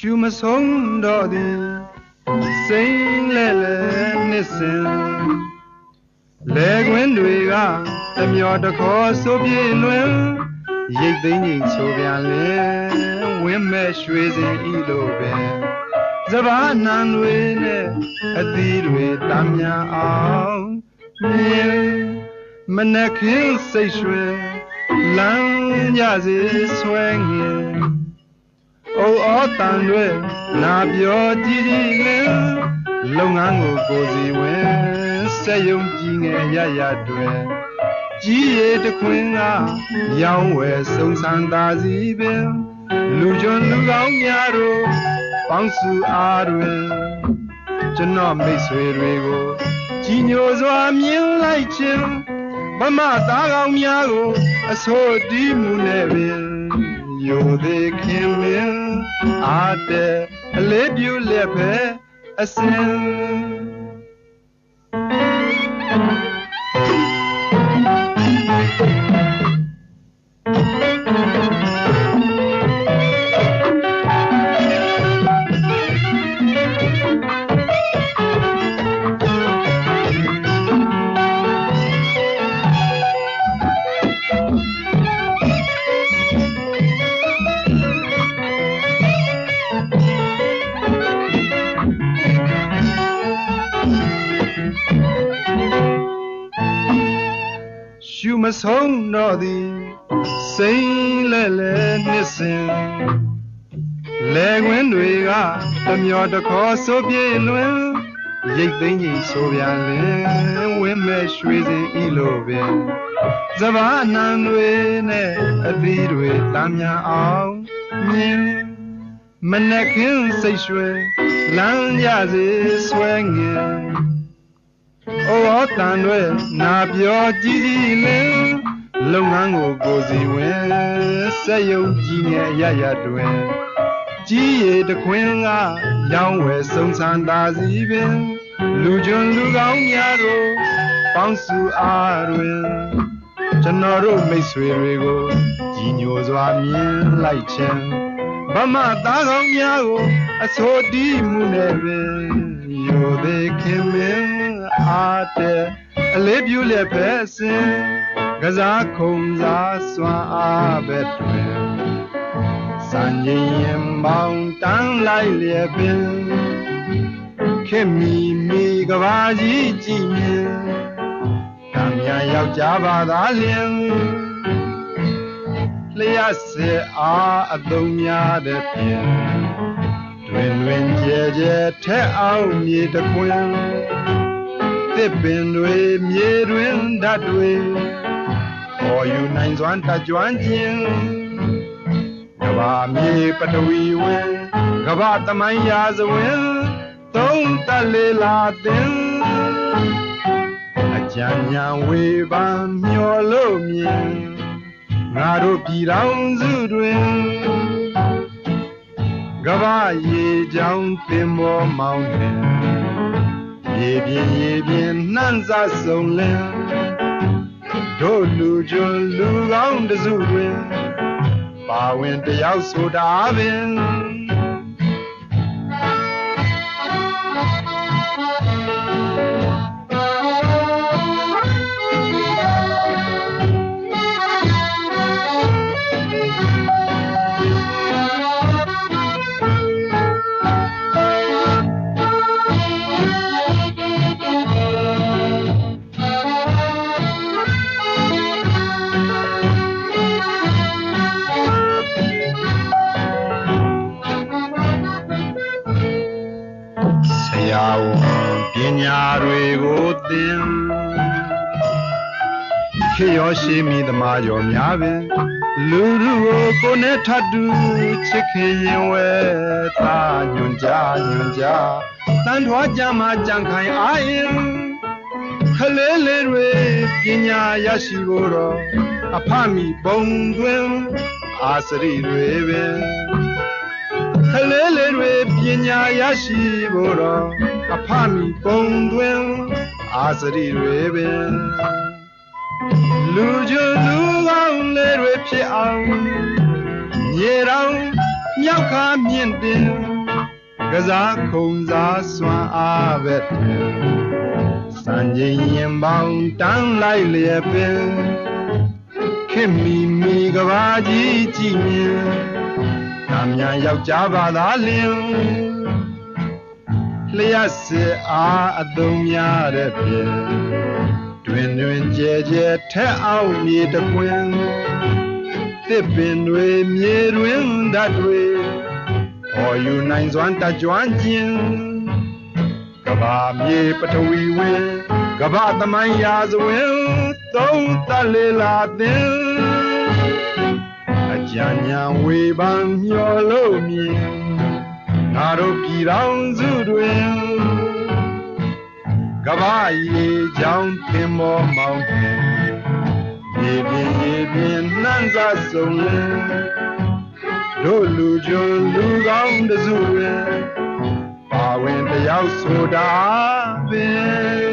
ရှူမဆုံးတော့သည်စိမ့်လဲလဲနှစ်စဉ်လဲခွင်းတွေကတမျောတခေါ်ဆိုပြေလွင်ရိတ်သိမ်းငိမ်ချိုးပြန်လင်ဝင်းမဲ့ရွှေစင်ဤလိုပဲစဘာနံတွေနဲ့အသီးတွေတမ်းများအောင်မြင်မနှက်ခင်းစိတ်ရွှင်လမ်းကြစေဆွဲငင်အိုဩတန်တွေနာပြောကြည်ကြည်လင်လုပ်ငန်းကိုစီဝင်စက်ယုံကြည်ငယ်ရတွေကြီးရည်တခွင်ကရောင်းဝယ်စုံစမ်းသာစီပင်လူကျွန်းလူကောင်းများတို့ပေါင်းစုအားတွင်ကျွန်တော်မိတ်ဆွေတွေကိုကြီးညိုစွာမြင်လိုက်ခြင်းဗမာသားကောင်းများကိုအစိုးတီးမှုနဲ့ပင်ယိုသေးခင်မင်းအားတဲ့အလေးပြုလက်ပဲအစင်ရှူမဆုံးတော့သည်စိမ့်လဲလဲနှစ်စဉ်လဲခွင်းတွေကတမျောတခေါ်ဆိုပြေလွင်ရိတ်သိမ်းကြီးဆိုပြန်လင်ဝင်းမဲ့ရွှေစင်ဤလိုပဲစဘာနံတွေနဲ့အသီးတွေတမ်းများအောင်မြင်မနှက်ခင်းစိတ်ရွှင်လမ်းကြစေဆွဲငင်အိုဩတန်တွေနာပြောကြည်ကြည်လင်လုပ်ငန်းကိုစီဝင်စက်ယုံကြည်ငယ်ရတွင်ကြီးရည်တခွင်ကရောင်းဝယ်စုံစမ်းသာစီပင်လူကျွန်းလူကောင်းများတို့ပေါင်းစုအားတွင်ကျွန်တော်တို့မိတ်ဆွေတွေကိုကြီးညိုစွာမြင်လိုက်ခြင်းဗမာသားကောင်းများကိုအစိုးတီးမှုနဲ့ပင်ယိုသေးခင်မင်းအားတဲ့အလေးပြုလက်ပဲစင်ကစားခုံစားစွာအားပဲတွင်စံရင်ရင်မောင်းတန်းလိုက်လျက်ပင်ခင်မီမီကဘာကြီးကြည်မြင်တမ်းများယောက်ျားပါသာလျင်လျှက်စစ်အားအသုံးများတဲ့ပြင်တွင်ကျဲကျဲထက်အောင်မြေတခွင်တစ်ပင်တွေမြေတွင်ဓာတ်တွေပေါ်ယူနိုင်စွမ်းတကြွခြင်းကဘာမြေပထဝီဝင်ကဘာသမိုင်းရာဇဝင်သုံးတက်လေလာတင်အကြံဉာဏ်ဝေဖန်မျောလို့မြင်ငါတို့ပြည်တော်စုတွင်ကဘာရေကြောင်းတင်မောမောင်းတင်ရေပြင်းနှမ်းစားဆုံးလင်းတို့လူကျွန်းလူကောင်းတစုတွင်ပါဝင်တယောက်ဆိုတာပင်ပညာတွေကိုသင်ခေရောရှိမိသမားရောများပင်လူလူကိုနဲ့ထတူချစ်ခင်ရင်ဝဲသာညွန်ကြတန်ထွားကြမှာကြံခိုင်အားရင်ခလေးလေးတွေပညာရရှိဖို့တော့အဖမိဘုံတွင်အာစရိတွေပင်ခလေးလေးတွေပညာရရှိဖို့တော့အဖမိပုံတွင်အာစရိတွေပင်လူကျွလူကောင်းလေးတွေဖြစ်အောင်မြေတော်မြောက်ခါမြင့်တင် ကစားခုံစားစွမ်းအားပဲစံချိန်ရင်ပေါင်းတန်းလိုက်လျက်ပင်ခင်မီမီကဘာကြီးကြည့်မြင်နာမည်ယောက်ျားပါသာလျင်လျှက်စစ်အားအသုံးများတဲ့ပြင်တွင်ကျဲကျဲထက်အောင်မြေတကွင်းတစ်ပင်တွေမြေတွင်ဓာတ်တွေပေါ်ယူနိုင်စွမ်းတကြွခြင်းကဘာမြေပထဝီဝင်ကဘာသမိုင်းရာဇဝင်သုံးသလေလာသင်အကြံဉာဏ်ဝေဖန်မျှော်လို့မြင်ငါတို့ပြည်တော်စုတွင်ကဘာရေချောင်းသင်္ဘောမောင်းနှင်ရေပြင်နှမ်းစားဆုံးလင်းတို့လူကျွန်းလူကောင်းတစုတွင်ပါဝင်တယောက်ဆိုတာပင်